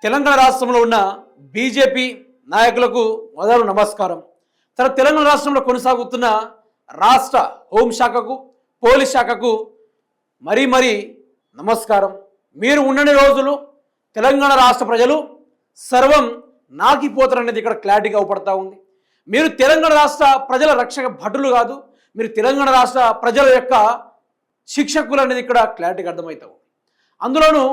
తెలంగాణ రాష్ట్రంలో ఉన్న బీజేపీ నాయకులకు మొదలు నమస్కారం. తర్వాత తెలంగాణ రాష్ట్రంలో కొనసాగుతున్న రాష్ట్ర హోంశాఖకు, పోలీస్ శాఖకు మరీ నమస్కారం. మీరు ఉండని రోజులు తెలంగాణ రాష్ట్ర ప్రజలు సర్వం నాకిపోతారనేది ఇక్కడ క్లారిటీగా అవపడతా ఉంది. మీరు తెలంగాణ రాష్ట్ర ప్రజల రక్షక భటులు కాదు, మీరు తెలంగాణ రాష్ట్ర ప్రజల యొక్క శిక్షకులు అనేది ఇక్కడ క్లారిటీగా అర్థమవుతావు. అందులోనూ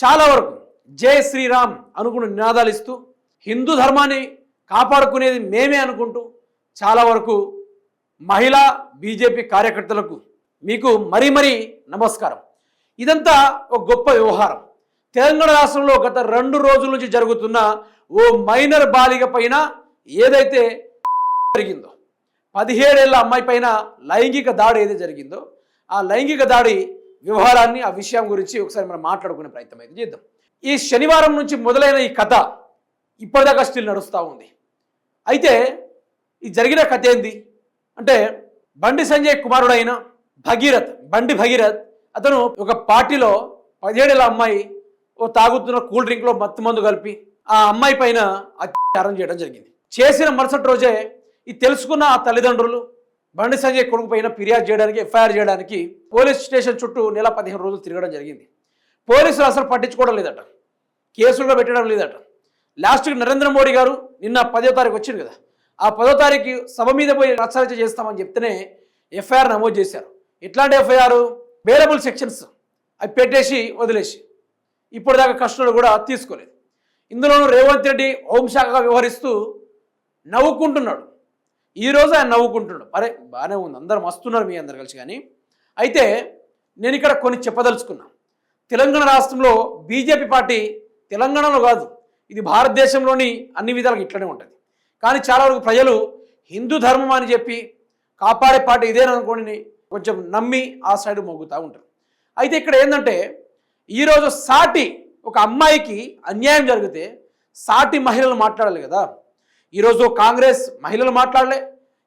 చాలా వరకు జై శ్రీరామ్ అనుకుని నినాదాలు ఇస్తూ హిందూ ధర్మాన్ని కాపాడుకునేది మేమే అనుకుంటూ చాలా వరకు మహిళా బీజేపీ కార్యకర్తలకు మీకు మరీ నమస్కారం. ఇదంతా ఒక గొప్ప వ్యవహారం. తెలంగాణ రాష్ట్రంలో గత 2 రోజుల నుంచి జరుగుతున్న ఓ మైనర్ బాలిక పైన ఏదైతే జరిగిందో, 17 ఏళ్ల అమ్మాయి పైన లైంగిక దాడి ఏదైతే జరిగిందో, ఆ లైంగిక దాడి వ్యవహారాన్ని, ఆ విషయం గురించి ఒకసారి మనం మాట్లాడుకునే ప్రయత్నం అయితే చేద్దాం. ఈ శనివారం నుంచి మొదలైన ఈ కథ ఇప్పటిదాకా స్టిల్ నడుస్తూ ఉంది. అయితే ఈ జరిగిన కథ ఏంది అంటే, బండి సంజయ్ కుమారుడైన బండి భగీరథ్ అతను ఒక పార్టీలో 17 ఏళ్ల అమ్మాయి ఓ తాగుతున్న కూల్ డ్రింక్లో మత్తు మందు కలిపి ఆ అమ్మాయి పైన అత్యాచారం చేయడం జరిగింది. చేసిన మరుసటి రోజే ఇది తెలుసుకున్న ఆ తల్లిదండ్రులు బండి సంజయ్ కొడుకు పైన ఫిర్యాదు చేయడానికి, ఎఫ్ఐఆర్ చేయడానికి పోలీస్ స్టేషన్ చుట్టూ నెల 15 రోజులు తిరగడం జరిగింది. పోలీసులు అసలు పట్టించుకోవడం లేదట, కేసులుగా పెట్టడం లేదట. లాస్ట్కి నరేంద్ర మోడీ గారు నిన్న 10వ తారీఖు వచ్చింది కదా, ఆ 10వ తారీఖు సభ మీద పోయి రచ్చరచ్చ చేస్తామని చెప్తేనే ఎఫ్ఐఆర్ నమోదు చేశారు. ఇట్లాంటి ఎఫ్ఐఆర్ వేరబుల్ సెక్షన్స్ అవి పెట్టేసి వదిలేసి ఇప్పటిదాకా కస్టడీలో కూడా తీసుకోలేదు. ఇందులోనూ రేవంత్ రెడ్డి హోంశాఖగా వ్యవహరిస్తూ నవ్వుకుంటున్నాడు. ఈరోజు ఆయన నవ్వుకుంటున్నాడు. అరే బాగానే ఉంది, అందరు మస్తున్నారు మీ అందరు కలిసి. కానీ అయితే నేను ఇక్కడ కొన్ని చెప్పదలుచుకున్నా. తెలంగాణ రాష్ట్రంలో బీజేపీ పార్టీ తెలంగాణలో కాదు, ఇది భారతదేశంలోని అన్ని విధాలుగా ఇట్లనే ఉంటుంది. కానీ చాలా వరకు ప్రజలు హిందూ ధర్మం అని చెప్పి కాపాడే పార్టీ ఇదేననుకోని కొంచెం నమ్మి ఆ సైడ్ మొగ్గుతూ ఉంటారు. అయితే ఇక్కడ ఏంటంటే, ఈరోజు సాటి ఒక అమ్మాయికి అన్యాయం జరిగితే సాటి మహిళలు మాట్లాడాలి కదా. ఈరోజు కాంగ్రెస్ మహిళలు మాట్లాడలే,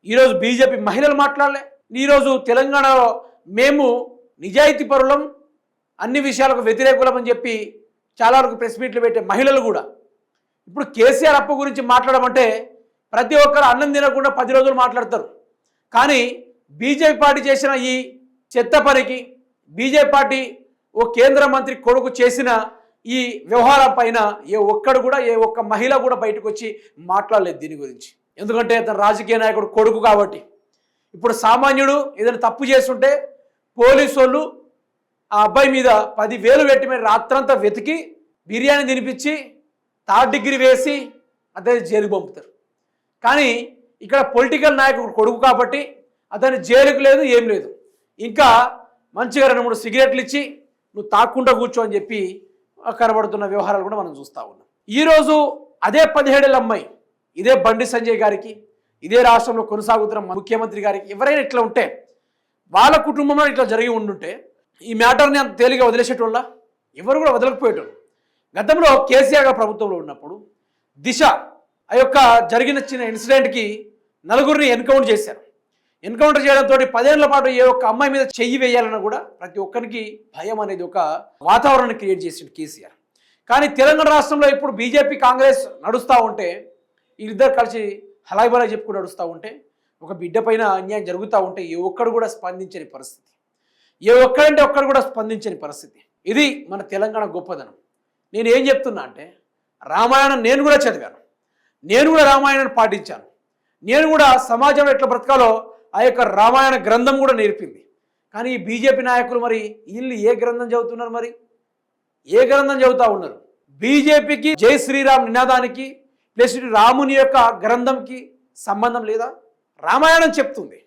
ఈరోజు బీజేపీ మహిళలు మాట్లాడలే. ఈరోజు తెలంగాణలో మేము నిజాయితీ పరులం, అన్ని విషయాలకు వ్యతిరేకులం అని చెప్పి చాలా వరకు ప్రెస్ మీట్లు పెట్టే మహిళలు కూడా ఇప్పుడు కేసీఆర్ అప్పు గురించి మాట్లాడమంటే ప్రతి ఒక్కరు అన్నం తినకుండా 10 రోజులు మాట్లాడతారు. కానీ బీజేపీ పార్టీ చేసిన ఈ చెత్త పనికి, బీజేపీ పార్టీ ఓ కేంద్ర మంత్రి కొడుకు చేసిన ఈ వ్యవహారం పైన ఏ ఒక్క మహిళ కూడా బయటకు వచ్చి మాట్లాడలేదు దీని గురించి. ఎందుకంటే అతను రాజకీయ నాయకుడు కొడుకు కాబట్టి. ఇప్పుడు సామాన్యుడు ఏదైనా తప్పు చేస్తుంటే పోలీసు వాళ్ళు ఆ అబ్బాయి మీద 10,000 పెట్టి మరి రాత్రంతా వెతికి బిర్యానీ తినిపించి 3rd డిగ్రీ వేసి అతన్ని జైలుకు పంపుతారు. కానీ ఇక్కడ పొలిటికల్ నాయకుడు కొడుకు కాబట్టి అతని జైలుకు లేదు, ఏం లేదు. ఇంకా మంచిగా 2-3 సిగరెట్లు ఇచ్చి నువ్వు తాక్కుంటా కూర్చో అని చెప్పి కనబడుతున్న వ్యవహారాలు కూడా మనం చూస్తూ ఉన్నాం. ఈరోజు అదే 17 ఏళ్ల అమ్మాయి ఇదే బండి సంజయ్ గారికి, ఇదే రాష్ట్రంలో కొనసాగుతున్న ముఖ్యమంత్రి గారికి ఎవరైనా ఇట్లా ఉంటే, వాళ్ళ కుటుంబంలో ఇట్లా జరిగి ఉండుంటే ఈ మ్యాటర్ని అంత తేలిగా వదిలేసేటోళ్ళ ఎవరు కూడా వదలకపోయేటోళ్ళు. గతంలో కేసీఆర్ గారు ప్రభుత్వంలో ఉన్నప్పుడు దిశ ఆ యొక్క జరిగిన చిన్న ఇన్సిడెంట్కి 4గురిని ఎన్కౌంటర్ చేశారు. ఎన్కౌంటర్ చేయడంతో 10 ఏళ్ల పాటు ఏ ఒక్క అమ్మాయి మీద చెయ్యి వేయాలన్నా కూడా ప్రతి ఒక్కరికి భయం అనేది ఒక వాతావరణాన్ని క్రియేట్ చేసింది కేసీఆర్. కానీ తెలంగాణ రాష్ట్రంలో ఇప్పుడు బీజేపీ కాంగ్రెస్ నడుస్తూ ఉంటే, వీళ్ళిద్దరు కలిసి హలాయిబలా చెప్పుకుని నడుస్తూ ఉంటే, ఒక బిడ్డ పైన అన్యాయం జరుగుతూ ఉంటే ఏ ఒక్కడు కూడా స్పందించని పరిస్థితి, ఏ ఒక్కడంటే ఒక్కడు కూడా స్పందించని పరిస్థితి. ఇది మన తెలంగాణ గొప్పదనం. నేను ఏం చెప్తున్నా అంటే, రామాయణం నేను కూడా చదివాను, నేను కూడా రామాయణాన్ని పాటించాను, నేను కూడా సమాజంలో ఎట్లా బ్రతకాలో ఆ యొక్క రామాయణ గ్రంథం కూడా నేర్పింది. కానీ ఈ బీజేపీ నాయకులు మరి వీళ్ళు ఏ గ్రంథం చదువుతున్నారు, మరి ఏ గ్రంథం చదువుతూ ఉన్నారు? బీజేపీకి జై శ్రీరామ్ నినాదానికి ప్లస్ రాముని యొక్క గ్రంథంకి సంబంధం లేదా? రామాయణం చెప్తుంది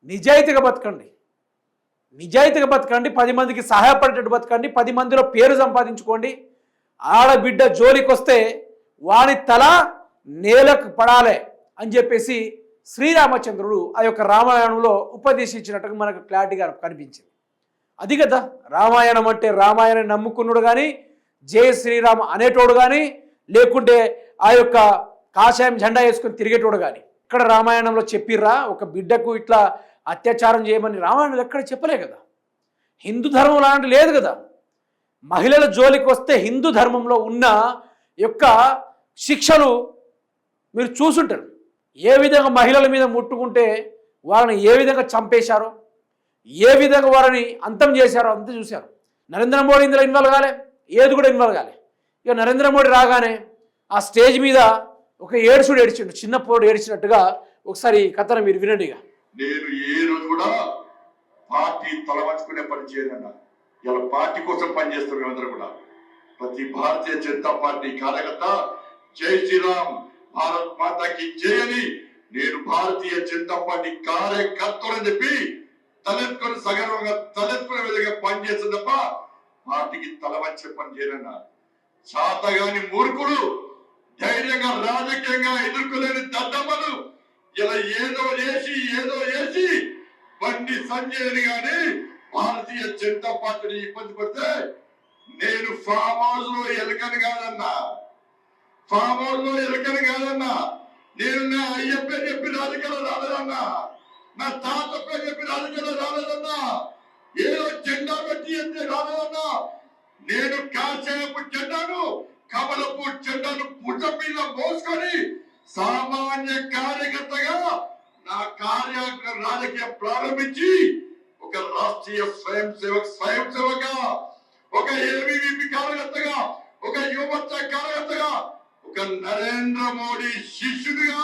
నిజాయితీగా బతకండి, నిజాయితీగా బతకండి, 10 మందికి సహాయపడేటట్టు బతకండి, 10 మందిలో పేరు సంపాదించుకోండి. ఆడబిడ్డ జోలికి వస్తే వాని తల నేలకు పడాలి అని చెప్పేసి శ్రీరామచంద్రుడు ఆ యొక్క రామాయణంలో ఉపదేశించినట్టుగా మనకు క్లారిటీగా కనిపించింది. అది కదా రామాయణం అంటే. రామాయణం నమ్ముకున్నాడు కానీ జై శ్రీరామ్ అనేటోడు కానీ, లేకుంటే ఆ యొక్క కాషాయం జెండా వేసుకొని తిరిగేటోడు కానీ ఇక్కడ రామాయణంలో చెప్పిర్రా ఒక బిడ్డకు ఇట్లా అత్యాచారం చేయమని? రామాయణంలో ఎక్కడ చెప్పలే కదా. హిందూ ధర్మం లాంటి లేదు కదా. మహిళల జోలికి వస్తే హిందూ ధర్మంలో ఉన్న యొక్క శిక్షలు మీరు చూసుంటారు. ఏ విధంగా మహిళల మీద ముట్టుకుంటే వారిని ఏ విధంగా చంపేశారో, ఏ విధంగా వారిని అంతం చేశారో అంతా చూశారు. నరేంద్ర మోడీ ఇందులో ఇన్వాల్వ్ కాలే, ఏది కూడా ఇన్వాల్వ్ కాలే. ఇక నరేంద్ర మోడీ రాగానే ఆ స్టేజ్ మీద ఒక ఏడ్చిండు, చిన్న పోడు ఏడ్చినట్టుగా. ఒకసారి ఈ కథను మీరు వినండి. ఇక నేను ఏ రోజు కూడా పార్టీ తలవంచుకునే పని చేయనన్నా. ఇలా పార్టీ కోసం పనిచేస్తాం మేమందరం కూడా. ప్రతి భారతీయ జనతా పార్టీ కార్యకర్త జై శ్రీరామ్, భారత్ మాతాకి జై అని నేను భారతీయ జనతా పార్టీ కార్యకర్తలని చెప్పి తలెత్తుకొని సగర్వంగా తలెత్తుకునే విధంగా పనిచేస్తుంది తప్ప పార్టీకి తలవంచే పని చేయనన్నా. శాతగాని మూర్ఖులు, ధైర్యంగా రాజకీయంగా ఎదుర్కోలేని దద్దమ్మలు ఇలా ఏదో చేసి బండి సంజయ్ని గాని భారతీయ జనతా పార్టీని ఇబ్బంది పడితే నేను ఫామ్ హౌస్ లో ఎలకని కాదన్నా, ఫామ్ హౌస్ లో ఎలకని కాదన్నా. నేను నా అయ్య పేరు చెప్పి రాజకీయాలు రాలేదన్నా, నా తాత పేరు చెప్పి రాజకీయాలు రాలేదన్నా, ఏదో జెండా పెట్టి అంటే రాలేదన్నా. నేను కాసేపు జెండాను, కమలపు జెండాను భుజం మీద మోసుకొని సామాన్య కార్యకర్తగా నా రాజకీయం ప్రారంభించి ఒక రాష్ట్రీయ స్వయం సేవక, ఒక ఏబీవీపీ కార్యకర్తగా, ఒక యువమోర్చా కార్యకర్తగా, ఒక నరేంద్ర మోడీ శిష్యుడిగా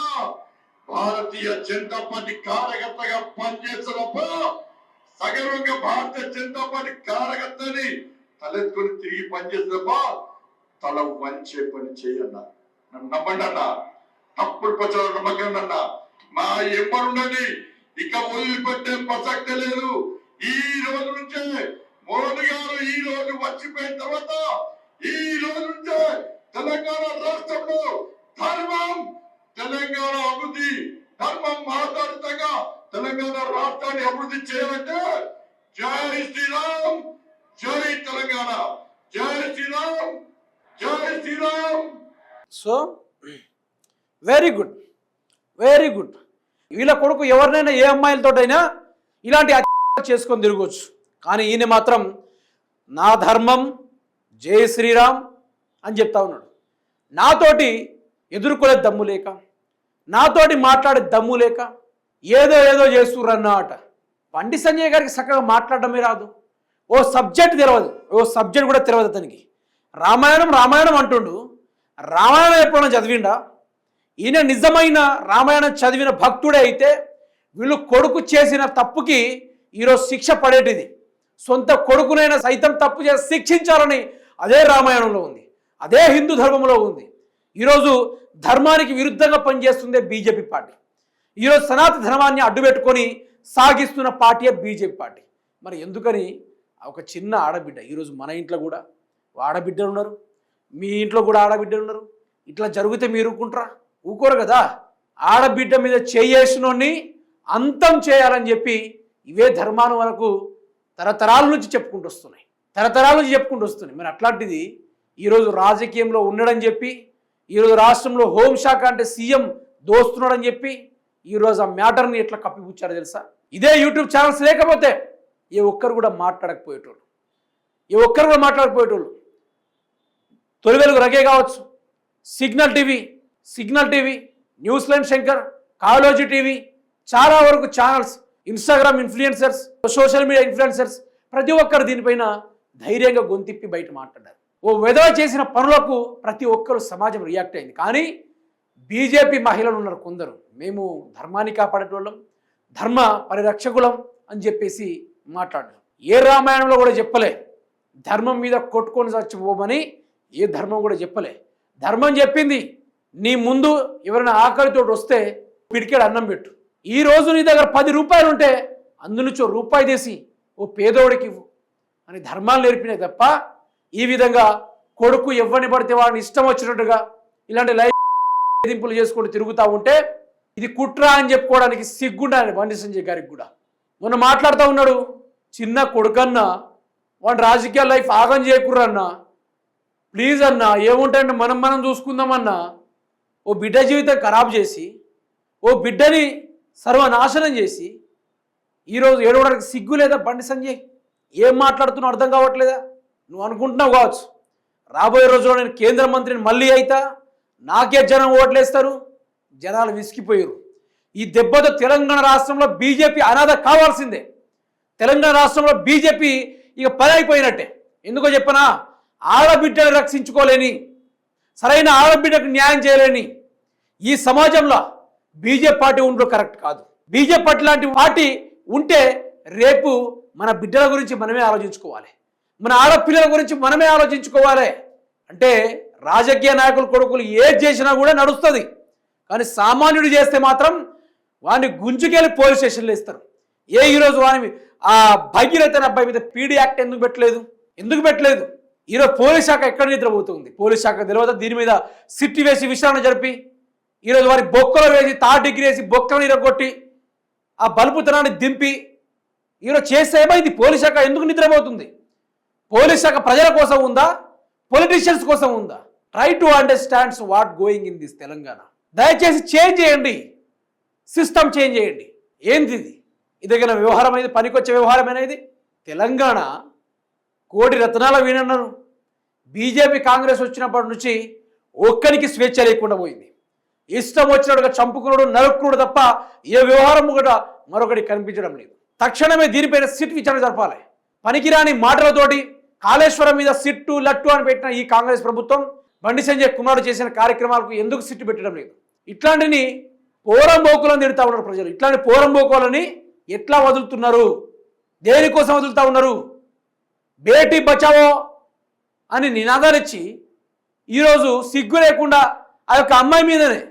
భారతీయ జనతా పార్టీ కార్యకర్తగా పనిచేస్తున్నప్పుడు సగర్వంగా భారతీయ జనతా పార్టీ కార్యకర్తని తలెత్తుకొని తిరిగి పనిచేస్తున్నప్ప తల వంచే పని చేయన్నా. నన్ను నమ్మండి అన్నా, తప్పుడు ప్రచారం నమ్మకండి అన్నా. మా ఎంబడుండండి, ఇక వదిలిపెట్టే ప్రసక్తే లేదు. ఈ రోజు నుంచే మోడీ గారు ఈ రోజు వచ్చిపోయిన తర్వాత ఈ రోజు నుంచే తెలంగాణ రాష్ట్రంలో ధర్మం, తెలంగాణ అభివృద్ధి, ధర్మం ఆధారితంగా తెలంగాణ రాష్ట్రాన్ని అభివృద్ధి చేయాలంటే జై శ్రీరామ్, జై తెలంగాణ, జై శ్రీరామ్, జై Sriram. So very good, very good. వీళ్ళ కొడుకు ఎవరినైనా ఏ అమ్మాయిలతోటైనా ఇలాంటి చేసుకొని తిరగవచ్చు. కానీ ఈయన మాత్రం నా ధర్మం, జై శ్రీరామ్ అని చెప్తా ఉన్నాడు. నాతోటి ఎదుర్కొనే దమ్ము లేక, నాతోటి మాట్లాడే దమ్ము లేక ఏదో చేస్తుర్రన్న ఆట. బండి సంజయ్ గారికి చక్కగా మాట్లాడడమే రాదు, ఓ సబ్జెక్ట్ తెలియదు, ఓ సబ్జెక్ట్ కూడా తెలియదు అతనికి. రామాయణం అంటుండు. రామాయణం ఎప్పుడైనా చదివిండా? ఈయన నిజమైన రామాయణం చదివిన భక్తుడే అయితే వీళ్ళు కొడుకు చేసిన తప్పుకి ఈరోజు శిక్ష పడేటిది. సొంత కొడుకునైనా సైతం తప్పు చేసి శిక్షించాలని అదే రామాయణంలో ఉంది, అదే హిందూ ధర్మంలో ఉంది. ఈరోజు ధర్మానికి విరుద్ధంగా పనిచేస్తుందే బీజేపీ పార్టీ. ఈరోజు సనాతన ధర్మాన్ని అడ్డుపెట్టుకొని సాగిస్తున్న పార్టీయే బీజేపీ పార్టీ. మరి ఎందుకని ఒక చిన్న ఆడబిడ్డ, ఈరోజు మన ఇంట్లో కూడా ఆడబిడ్డలు ఉన్నారు, మీ ఇంట్లో కూడా ఆడబిడ్డలు ఉన్నారు. ఇట్లా జరిగితే మీరు ఊరుకుంటారా? ఊరుకోరు కదా. ఆడబిడ్డ మీద చేయేసినోని అంతం చేయాలని చెప్పి ఇవే ధర్మాను వరకు తరతరాల నుంచి చెప్పుకుంటూ వస్తున్నాయి. మరి అట్లాంటిది ఈరోజు రాజకీయంలో ఉండడని చెప్పి, ఈరోజు రాష్ట్రంలో హోంశాఖ అంటే సీఎం దోస్తున్నాడని చెప్పి ఈరోజు ఆ మ్యాటర్ని ఎట్లా కప్పిపుచ్చారో తెలుసా? ఇదే యూట్యూబ్ ఛానల్స్ లేకపోతే ఏ ఒక్కరు కూడా మాట్లాడకపోయేటోళ్ళు. తొలి వెలుగు రగే కావచ్చు, signal TV, news line Shankar, Kaloji TV, చాలా వరకు channels, Instagram influencers, social media influencers, ప్రతి ఒక్కరు దీనిపైన ధైర్యంగా గొంతిప్పి బయట మాట్లాడారు. ఓ విధవ చేసిన పనులకు ప్రతి ఒక్కరు సమాజం రియాక్ట్ అయింది. కానీ బీజేపీ మహిళలు ఉన్నారు కొందరు, మేము ధర్మాన్ని కాపాడేటోళ్ళం, ధర్మ పరిరక్షకులం అని చెప్పేసి మాట్లాడారు. ఏ రామాయణంలో కూడా చెప్పలే ధర్మం మీద కొట్టుకొని చచ్చిపోమని, ఏ ధర్మం కూడా చెప్పలే. ధర్మం చెప్పింది నీ ముందు ఎవరైనా ఆకలితో వస్తే పిడికెడు అన్నం పెట్టు. ఈరోజు నీ దగ్గర 10 రూపాయలు ఉంటే అందునుంచో రూపాయి తీసి ఓ పేదోడికి ఇవ్వు అని ధర్మాలు నేర్పినాయి తప్ప ఈ విధంగా కొడుకు ఎవరిని పడితే వాడిని ఇష్టం వచ్చినట్టుగా ఇలాంటి వేధింపులు చేసుకుంటూ తిరుగుతూ ఉంటే ఇది కుట్ర అని చెప్పుకోవడానికి సిగ్గుండాలి బండి సంజయ్ గారికి కూడా. మొన్న మాట్లాడుతూ ఉన్నాడు, చిన్న కొడుకన్నా వాడి రాజకీయ లైఫ్ ఆగం చేయకుర్రన్నా, ప్లీజ్ అన్నా, ఏముంటాయంటే మనం చూసుకుందామన్నా. ఓ బిడ్డ జీవితం ఖరాబ్ చేసి, ఓ బిడ్డని సర్వనాశనం చేసి ఈరోజు ఏడవడానికి సిగ్గు లేదా బండి సంజయ్? ఏం మాట్లాడుతున్నావు అర్థం కావట్లేదా? నువ్వు అనుకుంటున్నావు కావచ్చు రాబోయే రోజుల్లో నేను కేంద్ర మంత్రిని మళ్ళీ అయితా, నాకే జనం ఓట్లేస్తారు. జనాలు విసిగిపోయారు. ఈ దెబ్బతో తెలంగాణ రాష్ట్రంలో బీజేపీ అనాథ కావాల్సిందే. తెలంగాణ రాష్ట్రంలో బీజేపీ ఇక పని అయిపోయినట్టే. ఎందుకో చెప్పనా, ఆడబిడ్డను రక్షించుకోలేని, సరైన ఆడబిడ్డకు న్యాయం చేయలేని ఈ సమాజంలో బీజేపీ పార్టీ ఉండడం కరెక్ట్ కాదు. బీజేపీ పార్టీ లాంటి పార్టీ ఉంటే రేపు మన బిడ్డల గురించి మనమే ఆలోచించుకోవాలి, మన ఆడపిల్లల గురించి మనమే ఆలోచించుకోవాలి. అంటే రాజకీయ నాయకులు కొడుకులు ఏది చేసినా కూడా నడుస్తుంది, కానీ సామాన్యుడు చేస్తే మాత్రం వాడిని గుంజుకెళ్ళి పోలీస్ స్టేషన్లో ఇస్తారు. ఈరోజు వాని ఆ భగీరథ అబ్బాయి మీద పీడీ యాక్ట్ ఎందుకు పెట్టలేదు? ఈరోజు పోలీస్ శాఖ ఎక్కడ నిద్రపోతుంది? పోలీస్ శాఖ తెలియదు. దీని మీద సిట్టి వేసి విచారణ జరిపి ఈరోజు వారి బొక్కలు వేసి థర్డ్ డిగ్రీ వేసి బొక్కలు ఇరగొట్టి ఆ బలుపుతనాన్ని దింపి ఈరోజు చేస్తే ఏమైంది? పోలీస్ శాఖ ఎందుకు నిద్రపోతుంది? పోలీస్ శాఖ ప్రజల కోసం ఉందా, పొలిటీషియన్స్ కోసం ఉందా? Try to understands what going in this Telangana. దయచేసి చేంజ్ చేయండి, సిస్టమ్ చేంజ్ చేయండి. ఏంది ఇది? ఇదగిన వ్యవహారం అనేది, పనికొచ్చే వ్యవహారం అనేది. తెలంగాణ కోటి రత్నాల వీణన్నారు. బీజేపీ కాంగ్రెస్ వచ్చినప్పటి నుంచి ఒక్కరికి స్వేచ్ఛ లేకుండా పోయింది. ఇష్టం వచ్చినట్టుగా చంపుకున్నాడు, నరుక్కున్నాడు తప్ప ఏ వ్యవహారం కూడా మరొకటి కనిపించడం లేదు. తక్షణమే దీనిపైన సిట్ విచారణ జరపాలి. పనికిరాని మాటలతోటి కాళేశ్వరం మీద సిట్టు లట్టు అని పెట్టిన ఈ కాంగ్రెస్ ప్రభుత్వం బండి సంజయ్ కుమార్ చేసిన కార్యక్రమాలకు ఎందుకు సిట్టు పెట్టడం లేదు? ఇట్లాంటిని పోరంబోకులను తిడుతూ ఉన్నారు ప్రజలు. ఇట్లాంటి పోరంబోకులని ఎట్లా వదులుతున్నారు? దేనికోసం వదులుతూ ఉన్నారు? బేటీ బచావో అని నినాదాలు ఇచ్చి ఈరోజు సిగ్గు లేకుండా ఆ యొక్క అమ్మాయి మీదనే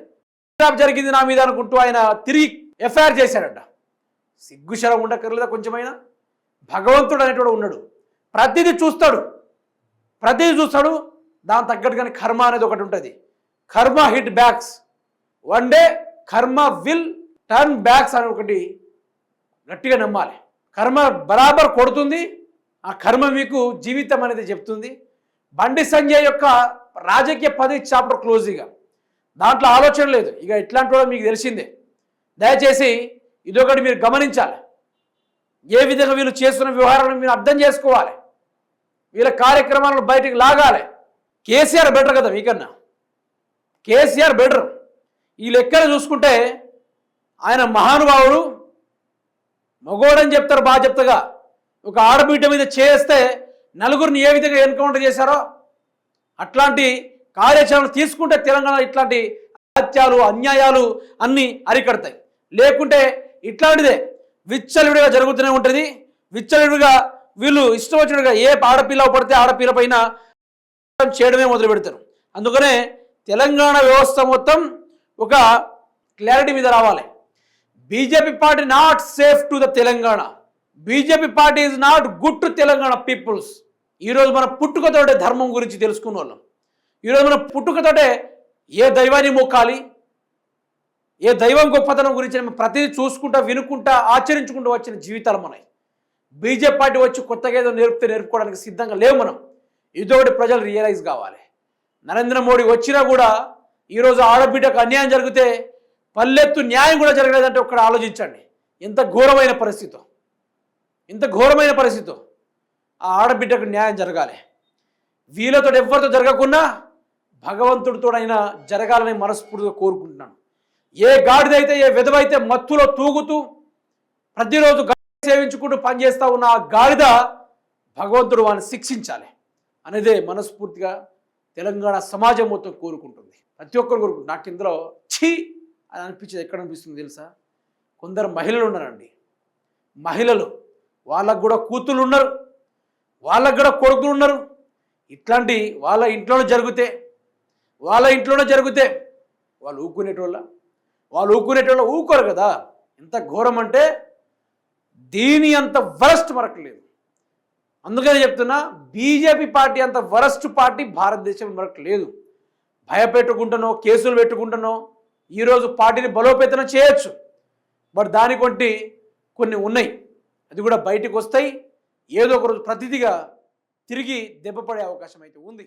జరిగింది నా మీద అనుకుంటూ ఆయన తిరిగి ఎఫ్ఐఆర్ చేశారట. సిగ్గు శరం ఉండక్కర్లేదా కొంచెమైనా? భగవంతుడు అనేటువంటి ఉన్నాడు, ప్రతిదీ చూస్తాడు. దాని తగ్గట్టుగానే కర్మ అనేది ఒకటి ఉంటుంది. కర్మ హిట్ బ్యాక్స్, వన్ డే కర్మ విల్ టర్న్ బ్యాక్స్ అని ఒకటి గట్టిగా నమ్మాలి. కర్మ బరాబర్ కొడుతుంది, ఆ కర్మ మీకు జీవితం అనేది చెప్తుంది. బండి సంజయ్ యొక్క రాజకీయ పదవి చాప్టర్ క్లోజ్గా, దాంట్లో ఆలోచన లేదు. ఇక ఇట్లాంటి కూడా మీకు తెలిసిందే. దయచేసి ఇదొకటి మీరు గమనించాలి. ఏ విధంగా వీళ్ళు చేస్తున్న వ్యవహారాలను మీరు అర్థం చేసుకోవాలి. వీళ్ళ కార్యక్రమాలను బయటికి లాగాలి. కేసీఆర్ బెటర్ కదా మీకన్నా, కేసీఆర్ బెటర్. ఈ లెక్కలు చూసుకుంటే ఆయన మహానుభావుడు, మగోడని చెప్తారు బాగా చెప్తగా. ఒక ఆడబిడ్డ మీద చేస్తే నలుగురిని ఏ విధంగా ఎన్కౌంటర్ చేశారో అట్లాంటి కార్యాచరణ తీసుకుంటే తెలంగాణ ఇట్లాంటి హత్యలు అన్యాయాలు అన్నీ అరికడతాయి. లేకుంటే ఇట్లాంటిదే విచ్చలవిడిగా జరుగుతూనే ఉంటుంది. విచ్చలవిడిగా వీళ్ళు ఇష్టం వచ్చినట్టుగా ఏ ఆడపిల్ల పడితే ఆడపిల్ల పైన చేయడమే మొదలు పెడతారు. అందుకనే తెలంగాణ వ్యవస్థ మొత్తం ఒక క్లారిటీ మీద రావాలి. BJP party not safe to the Telangana. BJP party is not good to Telangana peoples. ఈరోజు మన పుట్టుకతోటే ధర్మం గురించి తెలుసుకున్న వాళ్ళం. ఈరోజు మన పుట్టుకతోటే ఏ దైవాన్ని మొక్కాలి, ఏ దైవం గొప్పతనం గురించి ప్రతిదీ చూసుకుంటా వినుకుంటా ఆచరించుకుంటూ వచ్చిన జీవితాలు మనవి. బీజేపీ పార్టీ వచ్చి కొత్తగా ఏదో నేర్పుకోవడానికి సిద్ధంగా లేవు మనం. ఇదొకటి ప్రజలు రియలైజ్ కావాలి. నరేంద్ర మోడీ వచ్చినా కూడా ఈరోజు ఆడబిడ్డకు అన్యాయం జరిగితే పల్లెత్తు న్యాయం కూడా జరగలేదంటే ఒక్కడ ఆలోచించండి. ఎంత ఘోరమైన పరిస్థితి. ఆ ఆడబిడ్డకు న్యాయం జరగాలి. వీళ్ళతో ఎవరితో జరగకున్నా భగవంతుడితోనైనా జరగాలని మనస్ఫూర్తిగా కోరుకుంటున్నాను. ఏ గాడిదైతే ఏ విధవైతే మత్తులో తూగుతూ ప్రతిరోజు సేవించుకుంటూ పనిచేస్తూ ఉన్న ఆ గాడిద భగవంతుడు వాడిని శిక్షించాలి అనేదే మనస్ఫూర్తిగా తెలంగాణ సమాజం మొత్తం కోరుకుంటుంది. ప్రతి ఒక్కరు కోరుకుంటుంది. నాకు ఇందులో ఛీ అని అనిపించేది ఎక్కడ అనిపిస్తుంది తెలుసా? కొందరు మహిళలు ఉన్నారండి. మహిళలు వాళ్ళకు కూడా కూతుళ్ళు ఉన్నారు, వాళ్ళకు కూడా కొడుకులు ఉన్నారు. ఇట్లాంటి వాళ్ళ ఇంట్లోనే జరిగితే వాళ్ళు ఊరుకునేటోళ్ళ ఊరుకోరు కదా. ఎంత ఘోరం అంటే దీని అంత వరస్ట్ మరొకటి లేదు. అందుకనే చెప్తున్నా, బీజేపీ పార్టీ అంత వరస్ట్ పార్టీ భారతదేశంలో మరొకటి లేదు. భయపెట్టుకుంటానో కేసులు పెట్టుకుంటానో ఈరోజు పార్టీని బలోపేతం చేయొచ్చు. బట్ దానికి కొన్ని ఉన్నాయి, అది కూడా బయటకు వస్తాయి. ఏదో ఒక రోజు ప్రతిదిగా తిరిగి దెబ్బపడే అవకాశం అయితే ఉంది.